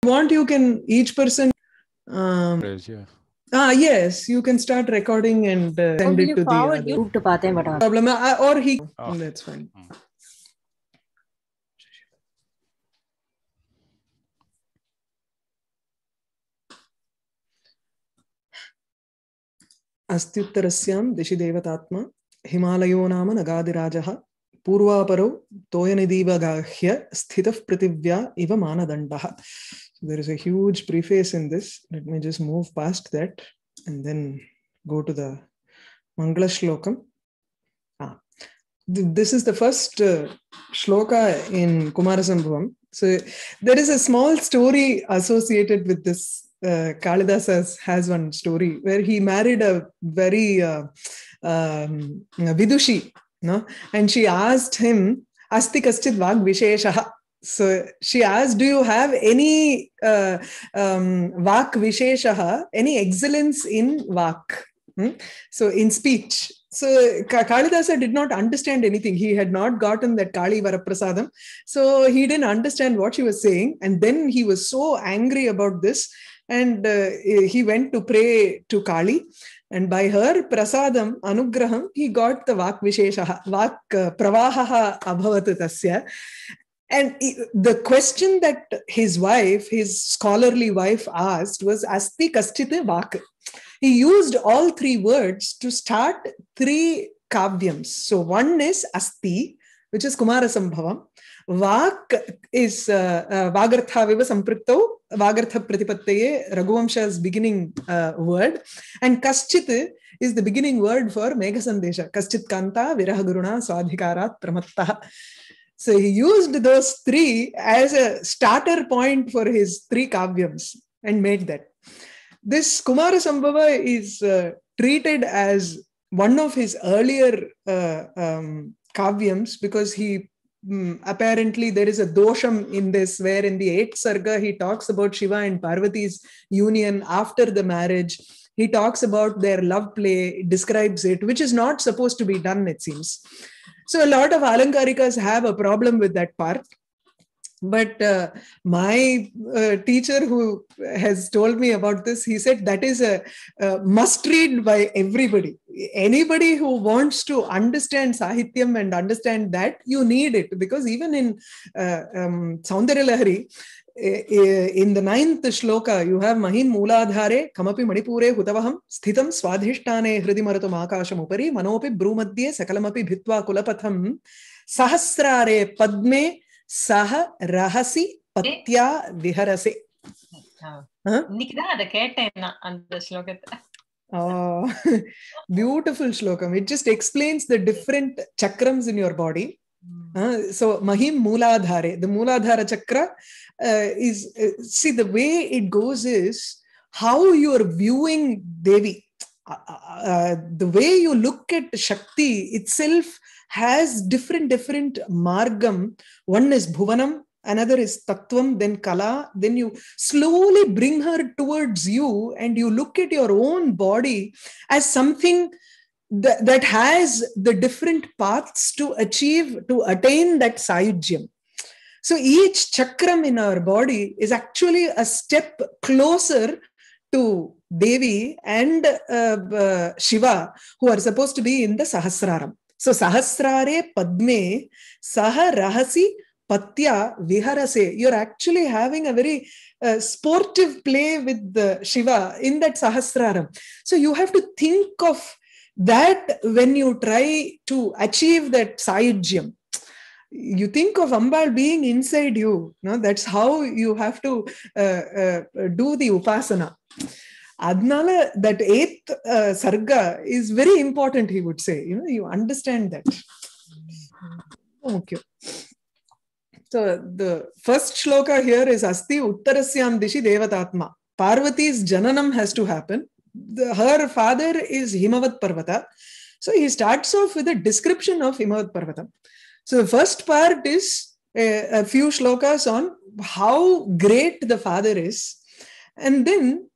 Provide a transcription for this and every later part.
want, you can each person. Yes, you can start recording and send it to the other. Problem or he. That's fine. अस्त्युत्तरस्यां दिशि देवतात्मा हिमालयो नाम नगादिराजः पूर्वापरो तोयनिधिवगाह्य स्थितः पृथिव्या इव मानदण्डः. There is a huge preface in this. Let me just move past that and then go to the Mangala Shlokam. This is the first shloka in Kumarasambhavam. So there is a small story associated with this. Kalidasa has one story where he married a very vidushi, no? And she asked him, Asti kaschid vag visheshaha. So she asked, do you have any vak visheshaha, any excellence in vak? So in speech. So Kalidasa did not understand anything. He had not gotten that Kali Varaprasadam. So he didn't understand what she was saying. And then he was so angry about this. And he went to pray to Kali. And by her prasadam, anugraham, he got the vak visheshaha, vak pravahaha abhavat tasya. And the question that his wife, his scholarly wife asked was, Asti kaschite vak. He used all three words to start three kavyams. So one is Asti, which is Kumarasambhavam. Vak is Vagartha Viva Samprikto, Vagartha Pratipattaye, Raghuvamsha's beginning word. And Kaschit is the beginning word for Megha-sandesha. Kaschit Kanta, Viraha Guruna, Swadhikarat, Pramattaha. So he used those three as a starter point for his three kavyams and made that. This Kumarasambhava is treated as one of his earlier kavyams because he apparently there is a dosham in this where in the 8th sarga he talks about Shiva and Parvati's union after the marriage. He talks about their love play, describes it, which is not supposed to be done, it seems. So a lot of Alankarikas have a problem with that part. But my teacher who has told me about this, he said that is a must read by everybody. Anybody who wants to understand Sahityam and understand that, you need it. Because even in Saundarya Lahari, in the 9th shloka, you have Mahim Mooladhare, Kamapi Manipure Hutavaham, Sthitam Swadhishtane Hridimaratam Akasham Upari, Manopi Brumadhye, Sakalamapi Bhitva Kulapatham, Sahasrare Padme, Saha Rahasi Patya Viharase. Oh, beautiful shlokam. It just explains the different chakrams in your body. So Mahim Mooladhare, the Mooladhara chakra is, see, the way it goes is how you are viewing Devi. The way you look at Shakti itself has different margam. One is Bhuvanam, another is Tattvam, then Kala. Then you slowly bring her towards you and you look at your own body as something that has the different paths to attain that Sayujyam. So each chakram in our body is actually a step closer to Devi and Shiva, who are supposed to be in the Sahasraram. So Sahasrare Padme Saha Rahasi Patya Viharase. You're actually having a very sportive play with the Shiva in that Sahasraram. So you have to think of that when you try to achieve that Sayujyam. You think of Ambal being inside you. No? That's how you have to do the Upasana. Adnala, that 8th sarga is very important, he would say. You understand that. Okay. So the first shloka here is Asti Uttarasyam Dishi Devatatma. Parvati's Jananam has to happen. Her father is Himavat Parvata. So he starts off with a description of Himavat Parvata. So the first part is a few shlokas on how great the father is. And then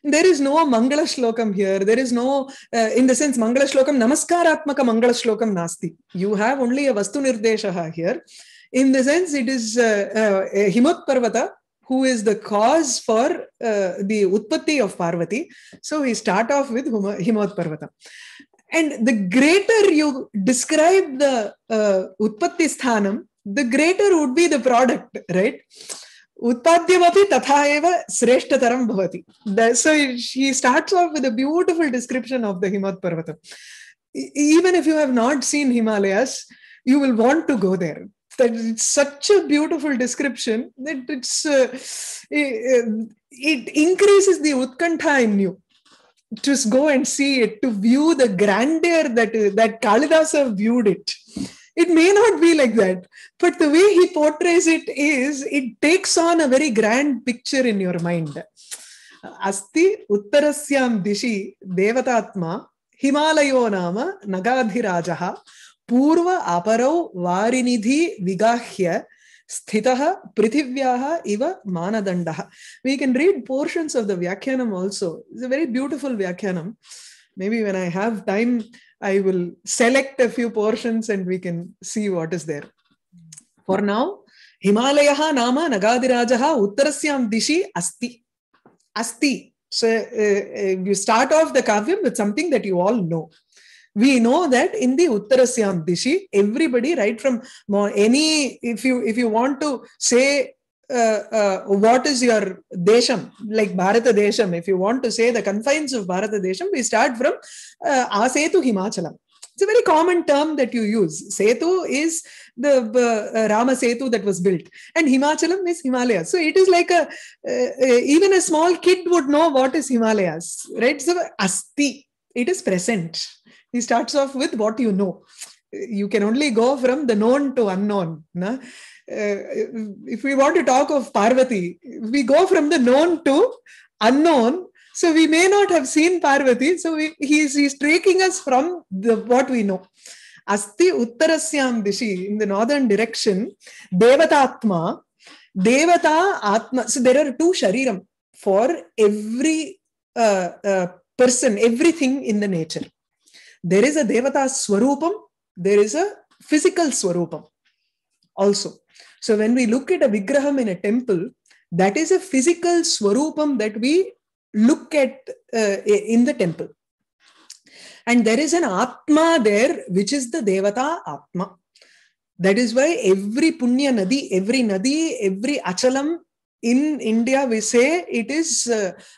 there is no Mangala Shlokam here. There is no, in the sense, Mangala Shlokam, Namaskaratmaka Mangala Shlokam Nasti. You have only a Vastu Nirdeshaha here. In the sense, it is Himat Parvata who is the cause for the Utpatti of Parvati. So we start off with Himavad Parvata. And the greater you describe the Utpatti Sthanam, the greater would be the product, right? Utpadyamapi tatha eva sreshtataram bhavati. So she starts off with a beautiful description of the Himavad Parvata. Even if you have not seen Himalayas, you will want to go there. That it's such a beautiful description that it increases the utkantha in you. Just go and see it, to view the grandeur that Kalidasa viewed it. It may not be like that, but the way he portrays it takes on a very grand picture in your mind. Asti uttarasyam dishi devatatma Himalayo nama nagadhirajaha Purva aparau varinidhi vigahya sthitaha prithivyaha iva manadandaha. We can read portions of the Vyakhyanam also. It's a very beautiful Vyakhyanam. Maybe when I have time, I will select a few portions and we can see what is there. For now, Himalayaha nama nagadirajaha uttarasyam dishi asti. Asti. So you start off the kavyam with something that you all know. We know that in the Uttarasyam Dishi, everybody, right from any, if you want to say what is your Desham, like Bharata Desham, if you want to say the confines of Bharata Desham, we start from Asetu Himachalam. It's a very common term that you use. Setu is the Rama Setu that was built, and Himachalam is Himalaya. So it is like even a small kid would know what is Himalayas, right? So Asti, it is present. He starts off with what you know. You can only go from the known to unknown. Na? If we want to talk of Parvati, we go from the known to unknown. So we may not have seen Parvati. So he's taking us from what we know. Asti Uttarasyam Dishi, in the northern direction, Devatatma, Devata Atma. So there are two Shariram for every person, everything in the nature. There is a Devata Swarupam, there is a physical Swarupam also. So when we look at a Vigraham in a temple, that is a physical Swarupam that we look at in the temple. And there is an Atma there, which is the Devata Atma. That is why every Punya Nadi, every Achalam in India, we say it is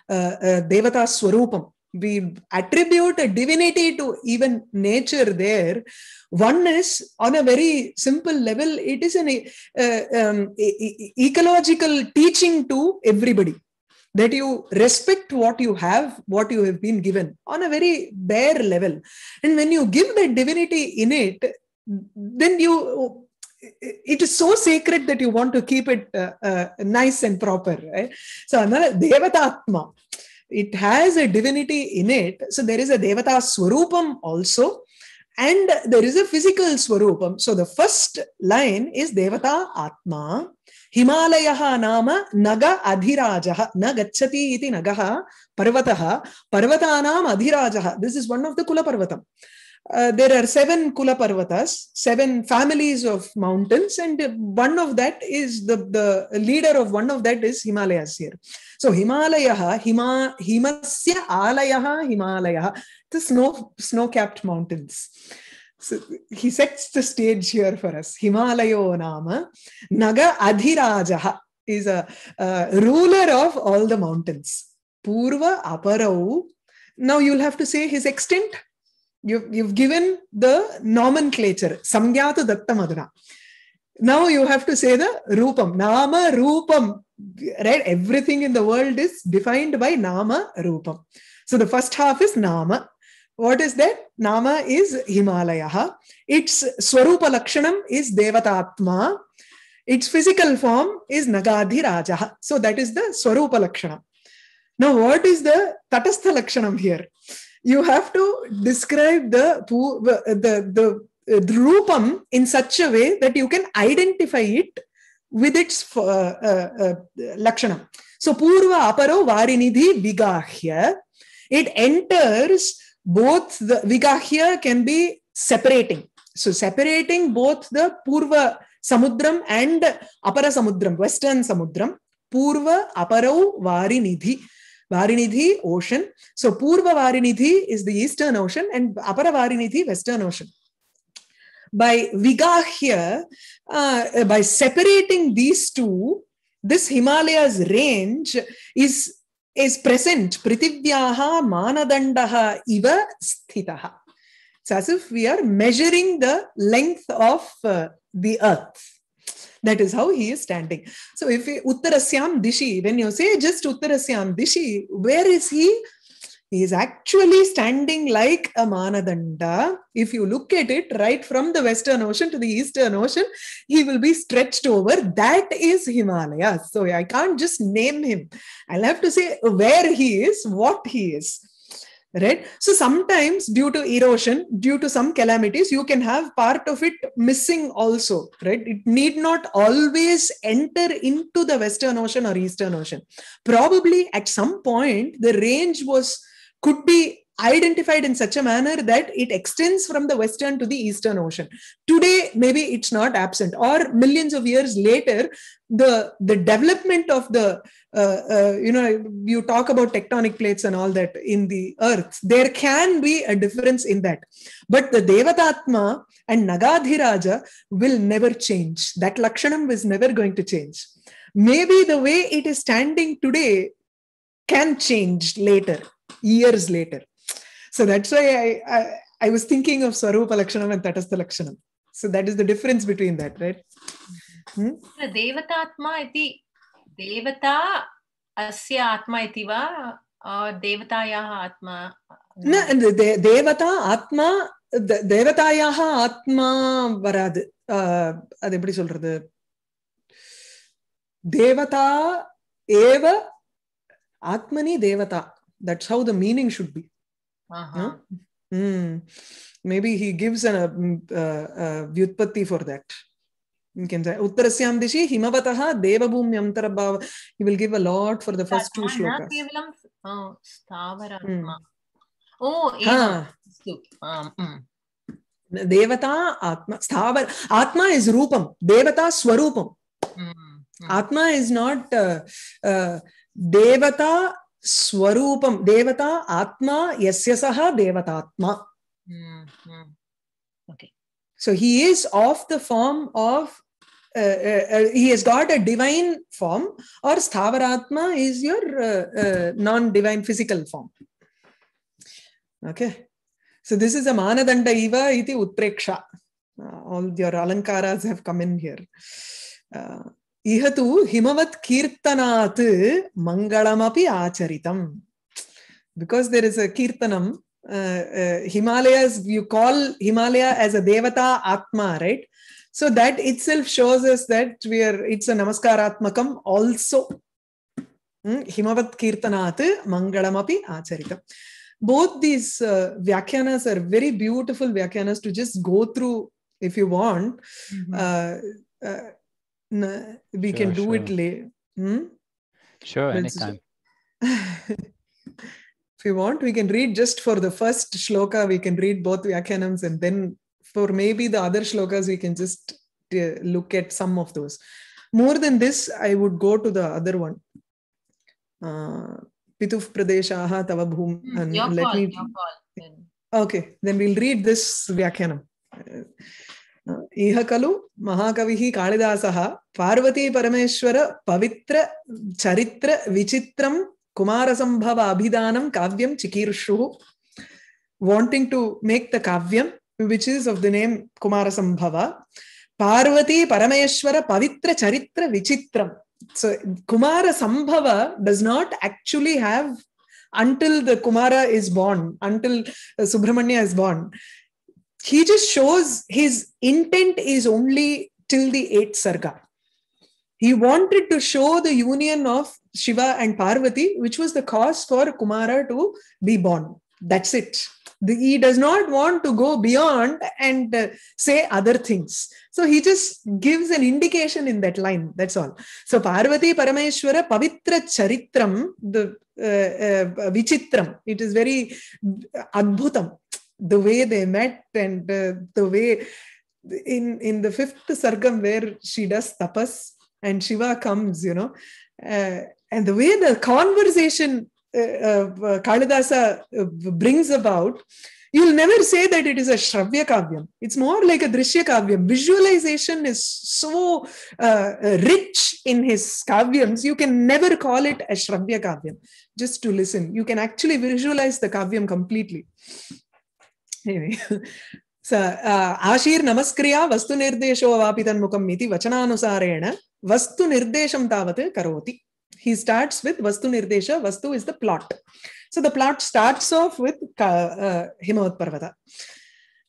Devata Swarupam. We attribute a divinity to even nature there. One is on a very simple level, it is an ecological teaching to everybody, that you respect what you have been given on a very bare level. And when you give that divinity in it, then it is so sacred that you want to keep it nice and proper. Right? So another Devatatma, it has a divinity in it. So there is a Devata Swarupam also, and there is a physical Swarupam. So the first line is Devata Atma. Himalayaha nama naga adhirajaha. Na gacchati iti nagaha parvataha. Parvatanam adhirajaha. This is one of the Kula Parvatam. There are 7 Kula Parvatas, 7 families of mountains, and one of that is the leader of one of that is Himalayas here. So Himalayaha, Himasya Alayaha, Himalayaha, the snow-capped mountains. So he sets the stage here for us. Himalayo Nama, Naga Adhirajaha is a ruler of all the mountains. Purva Aparau. Now you'll have to say his extent. You've given the nomenclature, Samgyata Datta Madhura. Now you have to say the Rupam, Nama Rupam, right? Everything in the world is defined by Nama Rupam. So the first half is Nama. What is that? Nama is Himalayaha. Its Swarupa Lakshanam is Devatatma. Its physical form is Nagadhirajaha. So that is the Swarupa Lakshanam. Now what is the Tatastha Lakshanam here? You have to describe the Rupam in such a way that you can identify it with its Lakshanam. So Purva Aparo Varinidhi Vigahya. It enters both the Vigahya can be separating. So separating both the Purva Samudram and Apara Samudram, Western Samudram. Purva Aparau Varinidhi. Varinidhi, ocean. So Purva Varinidhi is the eastern ocean and Apara Varinidhi, western ocean. By Vigahya, by separating these two, this Himalayas range is present. Prithivyaha Manadandaha Iva Sthitaha. It's as if we are measuring the length of the earth. That is how he is standing. So if Uttarasyam Dishi, when you say just Uttarasyam Dishi, where is he? He is actually standing like a Manadanda. If you look at it right from the Western Ocean to the Eastern Ocean, he will be stretched over. That is Himalaya. So I can't just name him. I'll have to say where he is, what he is. Right? So sometimes due to erosion, due to some calamities, you can have part of it missing also, right? It need not always enter into the Western Ocean or Eastern Ocean. Probably at some point, the range could be identified in such a manner that it extends from the Western to the Eastern Ocean. Today, maybe it's not absent, or millions of years later, the development of the, you talk about tectonic plates and all that in the earth, there can be a difference in that. But the Devatatma and Nagadhiraja will never change. That Lakshanam is never going to change. Maybe the way it is standing today can change later, years later. So that's why I was thinking of Swarupa Lakshanam and Tatastha Lakshanam. So that is the difference between that, right? Devatatma iti Devata asya atma iti va or Devatayaha atma? No, Devata Atma, Devatayaha Atma varadu. அது எப்படி சொல்றது? Devata eva Atmani Devata. That's how the meaning should be. Maybe he gives a vyutpatti for that. You can say Uttarasyam Dishi Himavataha Devabhumyam Tarabhava. He will give a lot for the first two shlokas. Devata Atma. Sthavar. Atma is Rupam. Devata Swarupam. Atma is not Devata Swarupam. Devata Atma Yasyasaha Devatatma. Okay. So he is of the form of, he has got a divine form, or Sthavaratma is your non-divine physical form. Okay. So this is a Manadanda Iva iti Utpreksha. All your alankaras have come in here. Ihatu Himavat Kirtanat Mangalamapi Acharitam. Because there is a Kirtanam, Himalayas, you call Himalaya as a Devata Atma, right? So that itself shows us that it's a Namaskaratmakam also. Himavat Kirtanat Mangalamapi Acharitam. Both these Vyakhyanas are very beautiful Vyakhyanas to just go through if you want. We can do it later. Sure, anytime. If you want, we can read just for the first shloka, we can read both Vyakhyanams, and then for maybe the other shlokas, we can just look at some of those. More than this, I would go to the other one. Pituf Pradeshaha Tava Bhum. Okay, then we'll read this Vyakhyanam. Ihakalu Mahakavihi Kalidasaha Parvati Parameshwara Pavitra Charitra Vichitram Kumarasambhava Abhidanam Kavyam Chikirshu, wanting to make the Kavyam, which is of the name Kumarasambhava. Parvati Parameshwara Pavitra Charitra Vichitram. So Kumarasambhava does not actually have until the Kumara is born, until Subramanya is born. He just shows his intent is only till the 8th Sarga. He wanted to show the union of Shiva and Parvati, which was the cause for Kumara to be born. That's it. He does not want to go beyond and say other things. So he just gives an indication in that line. That's all. So Parvati Parameshwara Pavitra Charitram, the Vichitram. It is very Adbhutam. The way they met and the way in the 5th Sargam where she does tapas and Shiva comes, And the way the conversation Kalidasa brings about, you'll never say that it is a Shravya Kavyam. It's more like a Drishya Kavyam. Visualization is so rich in his Kavyams, you can never call it a Shravya Kavyam. Just to listen, you can actually visualize the Kavyam completely. Anyway. So, Ashir Namaskriya Vastu Nirdesho Vapitan Mukam Iti Vachananusarena Vastu Nirdesham Tavat Karoti. He starts with Vastu Nirdesha. Vastu is the plot. So the plot starts off with Himavat Parvata.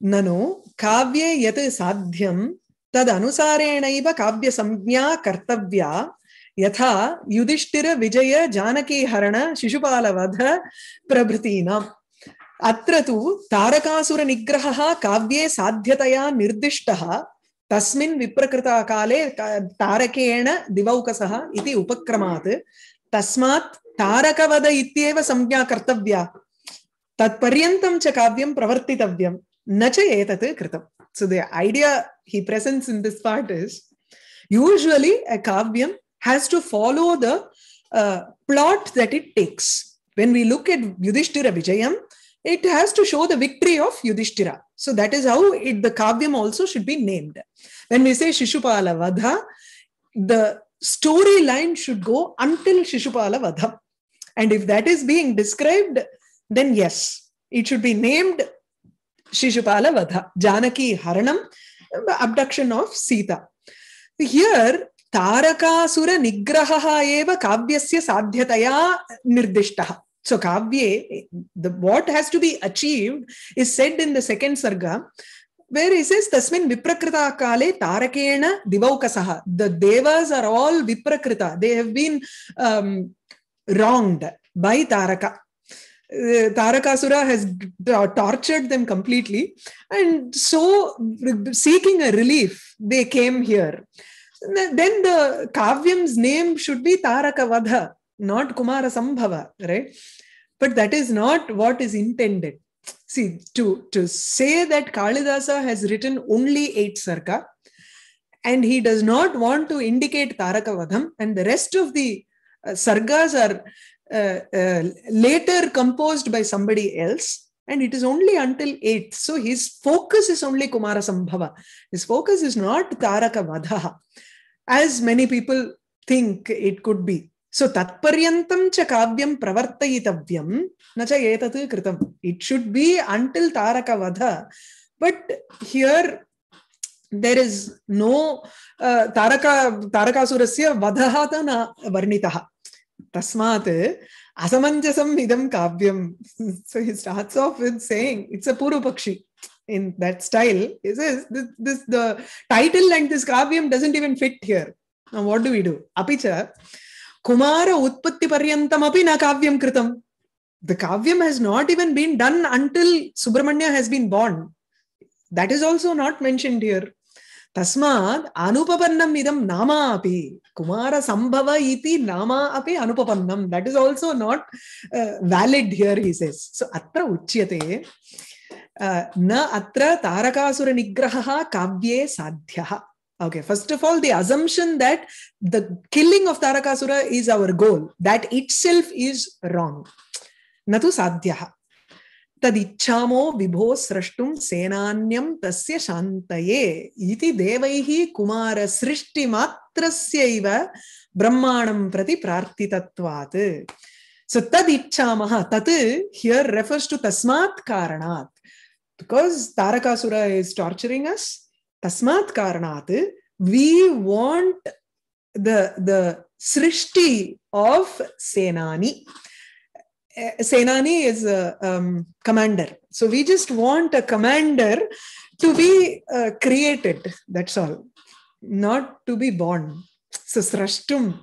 Nanu Kavye Yat Sadhyam Tad Anusarenaiva Kavya Samjna Kartavya Yatha Yudhishtira Vijaya Janaki Harana Shishupala Vadha Prabhritina. Atra tu Tarakasura Nigraha Kavye Sadhyataya Nirdishtaha Tasmin Viprakrita Kale Tarakena Divaukasaha iti Upakramat Tasmat Tarakavada ityeva samjna kartavya Tat Paryantam cha Kavyam Pravartitavyam Nacha etat kritam. So the idea he presents in this part is usually a Kavyam has to follow the plot that it takes. When we look at Yudhishthira Vijayam, it has to show the victory of Yudhishthira. So that is how the Kavyam also should be named. When we say Shishupala Vadha, the storyline should go until Shishupala Vadha. And if that is being described, then yes, it should be named Shishupala Vadha. Janaki Haranam, abduction of Sita. Here, Tarakasura Nigraha eva Kavyasya Sadhyataya Nirdishtaha. So Kavye, what has to be achieved is said in the second sarga, where he says, Tasmin Viprakrita Kale Tarakena Divaukasaha. The Devas are all Viprakrita. They have been wronged by Taraka. Tarakasura has tortured them completely. And so, seeking a relief, they came here. Then the Kavyam's name should be Taraka Vadha, not Kumara Sambhava, right? But that is not what is intended. See, to say that Kalidasa has written only 8 sarga, and he does not want to indicate Taraka Vadham, and the rest of the sargas are later composed by somebody else, and it is only until 8. So his focus is only Kumara Sambhava. His focus is not Taraka Vadha, as many people think it could be. So Tatparyantam cha Kavyam Pravartayitavyam nacha etat kritam. It should be until Taraka Vadha. But here there is no Tarakasurasya Vadhahata na Varnitaha. Tasmat Asamanjasam idam Kavyam. So he starts off with saying it's a Purupakshi. In that style, he says the title and this Kavyam doesn't even fit here. Now what do we do? Apicha Kumara Utpatti Paryantam api na Kavyam kritam. The Kavyam has not even been done until Subramanya has been born. That is also not mentioned here. Tasmad Anupapannam idam nama api. Kumara Sambhava iti nama api Anupapannam. That is also not valid here, he says. So Atra Uchyate Na Atra Tarakasura Nigraha Kavye Sadhyaha. Okay, first of all, the assumption that the killing of Tarakasura is our goal, that itself is wrong. Natu sadhyaha. Tadichamo vibho srashtum senanyam tasya shantaye iti devaihi kumara srishti matrasyaiva brahmanam prati prarthitatvat. So tadichamaha, tat here refers to tasmat karanat. Because Tarakasura is torturing us, Tasmat Karanat, we want the Srishti of Senani. Senani is a commander. So we just want a commander to be created. That's all. Not to be born. So Srashtum,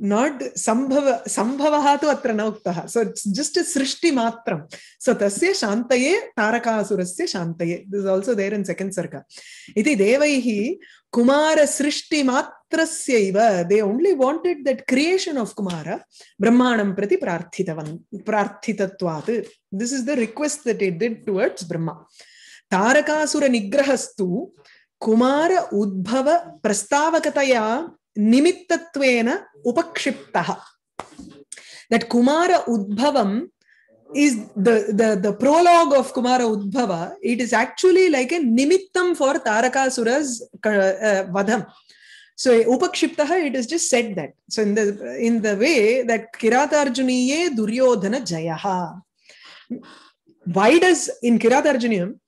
not Sambhavaha tu atra na uktaha. So it's just a Srishti matram. So tasya shantaye Tarakasurasya shantaye. This is also there in second sarga. Iti devaihi Kumara Srishti matrasyaiva. They only wanted that creation of Kumara. Brahmanam prati prarthitatvat. This is the request that they did towards Brahma. Tarakasura nigrahastu Kumara Udbhava Prastavakataya nimittattvena upakshiptaha. That Kumara Udbhavam is the prologue of Kumara Udbhava. It is actually like a nimittam for Tarakasura's vadham. So upakshiptaha, it is just said that. So in the way that Kiratarjuniye Duryodhana Jayaha. Why does in Kiratarjuniyam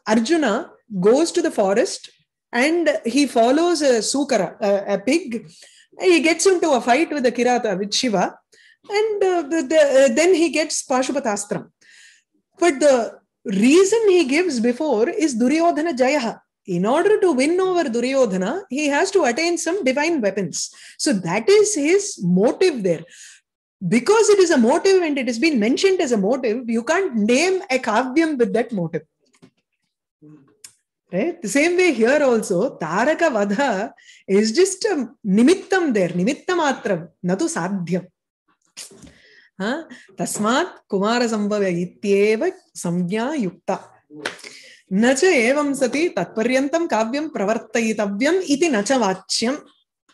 Arjuna goes to the forest and he follows a Sukara, a pig. He gets into a fight with the Kirata, with Shiva, and then he gets Pashupatastra. But the reason he gives before is Duryodhana Jayaha. In order to win over Duryodhana, he has to attain some divine weapons. So that is his motive there. Because it is a motive and it has been mentioned as a motive, you can't name a kavyam with that motive. Right? The same way here also, Taraka Vadha is just a nimittam there, nimittamatram, natu sadhyam. Tasmat Kumara Sambhava ityeva samjna yukta. Nacha evam sati tatparyantam kavyam pravartayitavyam iti nacha vachyam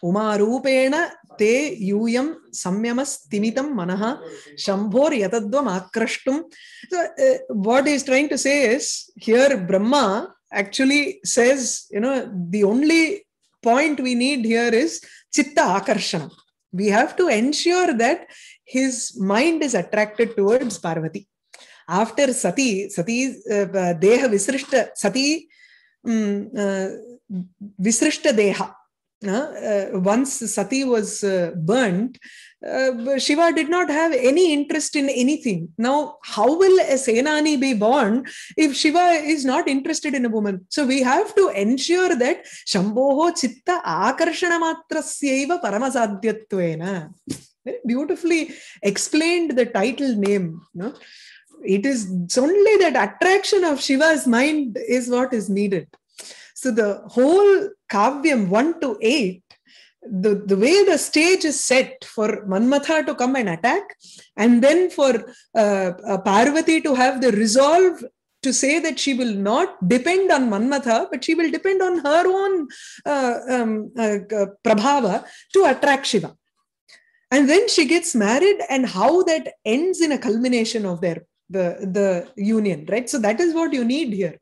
umarupena te yuyam samyamas timitam manaha shambhor yatadvam akrashtum. So what he is trying to say is, here Brahma actually says, the only point we need here is chitta akarshana. We have to ensure that his mind is attracted towards Parvati. After Sati Deha Visrishta, Sati Visrishta Deha. Once Sati was burnt, Shiva did not have any interest in anything. Now, how will a Senani be born if Shiva is not interested in a woman? So we have to ensure that Shambhoho Chitta Akarshana Matrasyaiva Paramasadhyatvena. Beautifully explained the title name. It's only that attraction of Shiva's mind is what is needed. So the whole Kavyam 1 to 8, the way the stage is set for Manmatha to come and attack, and then for Parvati to have the resolve to say that she will not depend on Manmatha, but she will depend on her own prabhava to attract Shiva. And then she gets married, and how that ends in a culmination of the union, right? So that is what you need here.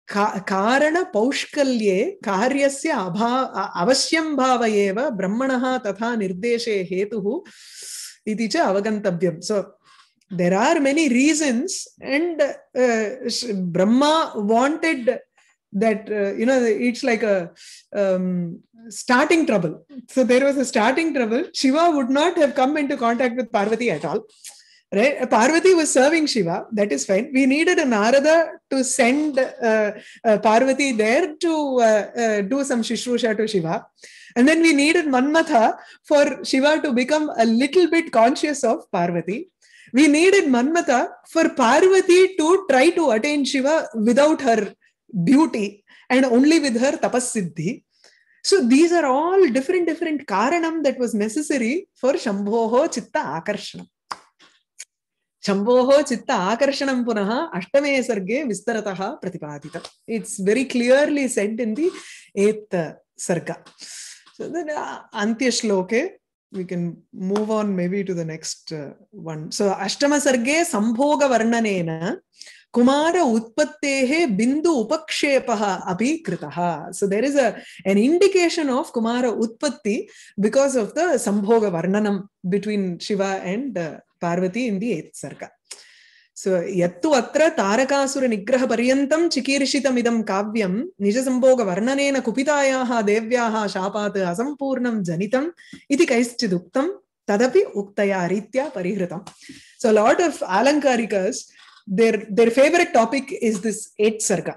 Karana paushkalye karyasya avasyam bhavayeva brahmanaha tatha nirdeshe hetuhu iti cha avagantavyam. So there are many reasons, and Brahma wanted that, it's like a starting trouble. So there was a starting trouble. Shiva would not have come into contact with Parvati at all. Right? Parvati was serving Shiva, that is fine. We needed a Narada to send Parvati there to do some Shishrusha to Shiva. And then we needed Manmatha for Shiva to become a little bit conscious of Parvati. We needed Manmatha for Parvati to try to attain Shiva without her beauty and only with her tapassiddhi. So these are all different karanam that was necessary for Shambhoho Chitta Akarshanam. Shambhoho Chitta Akarshanam Punaha Ashtame Sarge Vistarataha Pratipadita. It's very clearly said in the 8th Sarga. So then Antya Shloke, we can move on maybe to the next one. So Ashtama Sarge Sambhoga Varnanena Kumara Utpattehe Bindu Upakshepaha Api Kritaha. So there is an indication of Kumara Utpatti because of the Sambhoga Varnanam between Shiva and Parvati in the 8th Sarga. So Yattu Atra Tarakasura Nigraha Paryantam Chikirishitam Idam Kavyam Nijasambhoga Varnanena Kupitayaha Devyaha Shapat Asampurnam Janitam Iti Kaischiduktam Tadapi Uktaya Ritya Parihritam. So a lot of Alankarikas, their favorite topic is this 8th Sarga.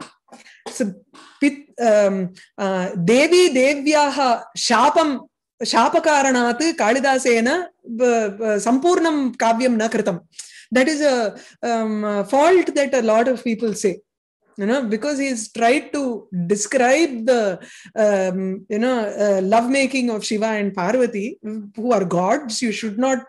So Devi Devyaha Shapam Shapakaranat Kalidasena Sampurnam Kavyam na kritam. That is a fault that a lot of people say, because he's tried to describe the lovemaking of Shiva and Parvati, who are gods. You should not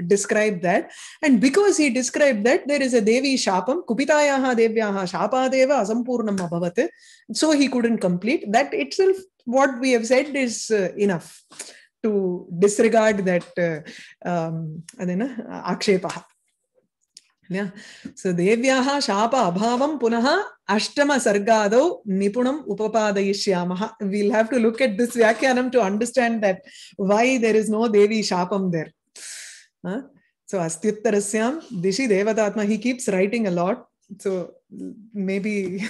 describe that. And because he described that, there is a Devi Shapam, Kupitayaha Devyaha Shapadeva Asampurnam Abhavat. So he couldn't complete. That itself what we have said is enough to disregard that akshepaha. Yeah. So Devyaha Shapa Abhavam Punaha Ashtama Sargado Nipunam Upapadayishyamaha. We'll have to look at this Vyakyanam to understand that why there is no Devi Shapam there. So Astyuttarasyam Dishi Devatatma, he keeps writing a lot. So maybe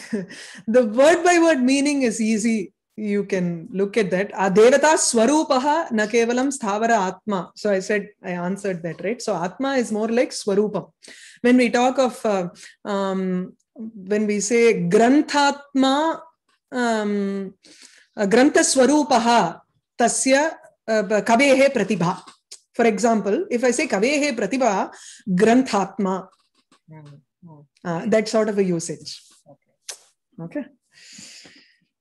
the word by word meaning is easy. You can look at that. Devata Swarupaha na kevalam sthavara atma. So I answered that, right? So Atma is more like Swarupam. When we talk of, when we say Granthatma, Grantha Swarupaha, Tasya Kavehe Pratibha. For example, if I say Kavehe Pratibha, Granthatma, that sort of a usage. Okay.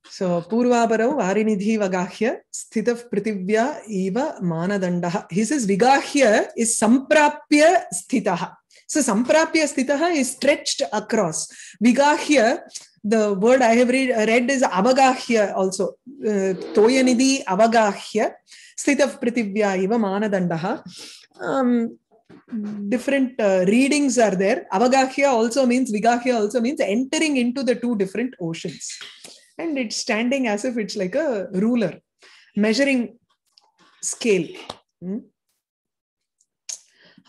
So Purvaparau Varinidhi Vagahya Sthitav Prithivya Eva Manadandaha. He says Vigahya is Samprapya Sthitaha. So Samprapya Sthitaha is stretched across. Vigahya, the word I have read is Avagahya also. Toyanidhi Avagahya Sthitav Prithivya Eva Manadandaha. Different readings are there. Avagahya also means, Vigahya also means entering into the two different oceans. And it's standing as if it's like a ruler, measuring scale.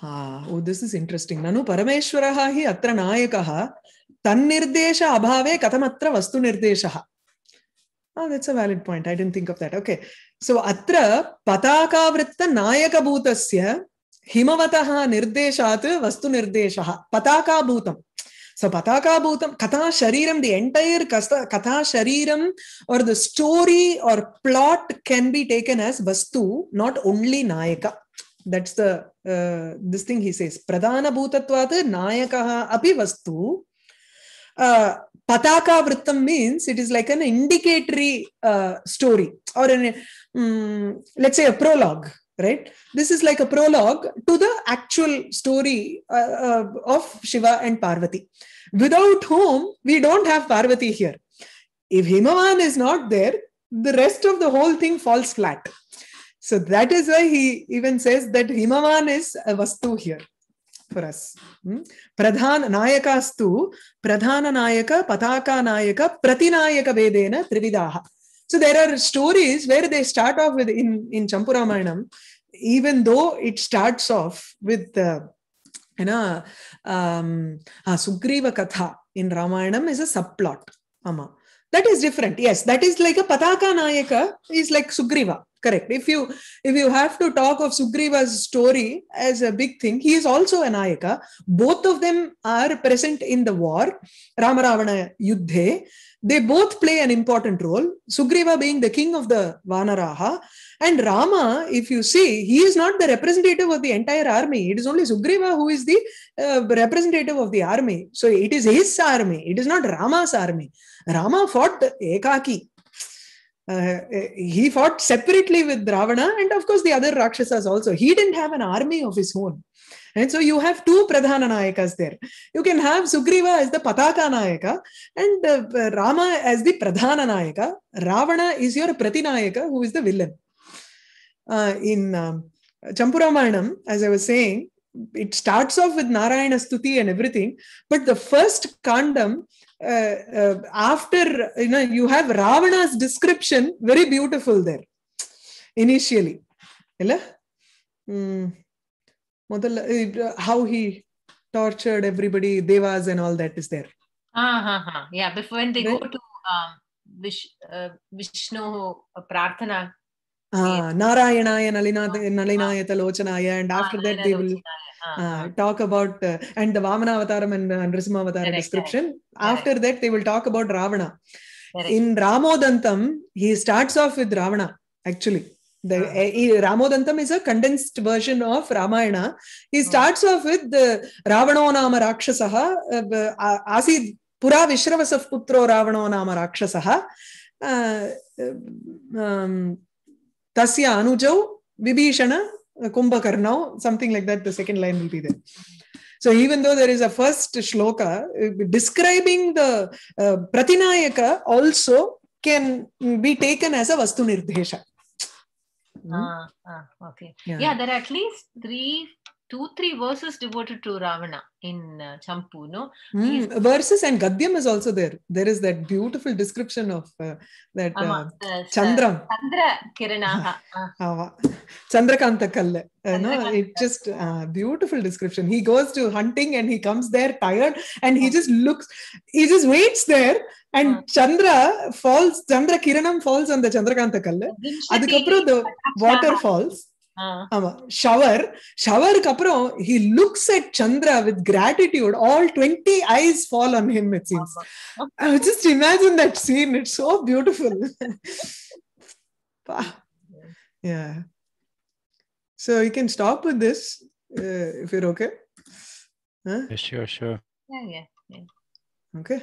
Oh, this is interesting. Nanu Parameshwaraha hi atra nayakaha tannirdesha abhave katamatra vastu nirdeshaha. Oh, that's a valid point. I didn't think of that. Okay. So atra pataka vritta nayaka bhutasya himavataha nirdeshat vastu nirdeshaha. Pataka bhutam. So Pataka Bhutam, Katha Shariram, the entire Katha Shariram or the story or plot can be taken as Vastu, not only Nayaka. That's the this thing he says. Pradhana Bhutatvat Nayakaha api Vastu. Pataka Vrittam means it is like an indicatory story or let's say a prologue. Right? This is like a prologue to the actual story of Shiva and Parvati, without whom we don't have Parvati here. If Himavan is not there, the rest of the whole thing falls flat. So that is why he even says that Himavan is a Vastu here for us. Pradhana Nayakastu, Pradhana Nayaka, Pataka Nayaka, Pratinayaka Vedena, Trividaha. So there are stories where they start off with in Champuramayana, even though it starts off with Sugriva Katha in Ramayanam is a subplot. That is different. Yes, that is like a Pataka Nayaka is like Sugriva. Correct. If you have to talk of Sugriva's story as a big thing, he is also a Nayaka. Both of them are present in the war, Rama Ravana Yuddhe. They both play an important role. Sugriva being the king of the Vanaraha, and Rama, if you see, he is not the representative of the entire army. It is only Sugriva who is the representative of the army. So it is his army. It is not Rama's army. Rama fought Ekaki. He fought separately with Ravana and of course the other Rakshasas also. He didn't have an army of his own. And so you have two Pradhana Nayakas there. You can have Sugriva as the Pataka Nayaka and Rama as the Pradhana Nayaka. Ravana is your Pratinayaka, who is the villain. In Champuramayana, as I was saying, it starts off with Narayana Stuti and everything, but the first Kandam, after, you have Ravana's description, very beautiful there, initially. How he tortured everybody, Devas and all that is there. Yeah, before when they go to Vishnu Prarthana. Narayanaya Nalinayata Lochanaya, and after that they will talk about and the Vamana Avataram and Nrsimha Avatara description. After that they will talk about Ravana. In Ramodantam, he starts off with Ravana actually. The Ramodantam is a condensed version of Ramayana. He starts off with the Ravano Nama Rakshasaha, Asid Pura Vishravasaf Putro Ravano Nama Rakshasaha, Tasya Anujau, Vibhishana, Kumbhakarnau, something like that. The second line will be there. So even though there is a first shloka describing the Pratinayaka also can be taken as a Vastu Nirdesha. Okay. Yeah. Yeah, there are at least 2-3 verses devoted to Ravana in Champu, no? Verses and Gadyam is also there. There is that beautiful description of that Chandram. Chandra Kiranaha. Chandrakanta Kalle. No, it just beautiful description. He goes to hunting and he comes there tired and he just waits there and Chandra Kiranam falls on the Chandrakanta Kalle. Adukapro the water falls. Shower kapro, he looks at Chandra with gratitude. All 20 eyes fall on him, it seems. Just imagine that scene. It's so beautiful. Yeah. So you can stop with this if you're okay. Sure. Yeah. Okay.